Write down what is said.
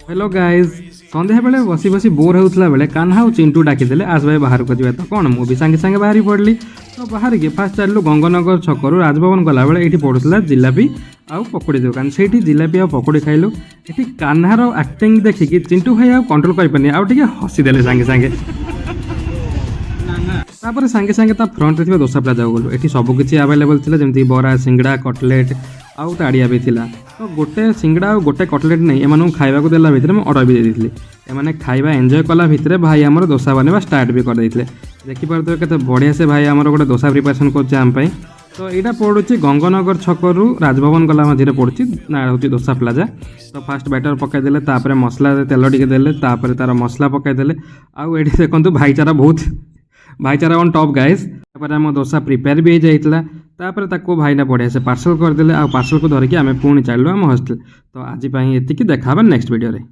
Hello guys संध्या बेले बसी बसी बोर होता बेले कान्हा और चिंटू डाकिदेले आस भाई बाहर को जाए तो कौन मुझे सागे सागे बाहरी पड़ी तो बाहर की फास्ट चलू गंगनगर छकरू राजभवन गला बेले ये पड़ूला जिलापी आउ पकोड़ी दुकान से जिलापी आ पकोड़ी खाइलु ये कान्हार आक्टिंग देखिकी चिंटू भाई कंट्रोल कर आउे हसीदे सागे सागे तापर सागे सागे फ्रंट रे दोसा प्लाजा गलु ये सबकि आवेलेबल थी जमी बरा सिंगड़ा कटलेट आउ ताड़िया भी थिला तो गोटे सिंगड़ा और गोटे कटलेट नहीं एम खाइबा देला भितर मैं ऑर्डर भी देती एमाने खाइबा एंजॉय कला भितर भाई आमर दोसा बनवा स्टार्ट भी कर देते देखिपे के बढ़िया से भाई आमर गोटे दोसा प्रिपरेसन कर तो यहाँ पड़ुची गंगनगर छकरू राजभवन गला मझे पड़ी ना हूँ दोसा प्लाजा तो फास्ट बैटर पकईदे तापर मसला तेल टिके देले तापर तार मसला पकईदे आउ ये देखो भाईचारा बहुत भाईचारा ऑन टॉप गाइस आम दोसा प्रिपेयर भी हो जाता भाईना बढ़िया से पार्सल करदे आ पार्सल को धरिकी आम पुणी चलू आम हॉस्टेल तो आज ये देखा नेक्स्ट वीडियो रे।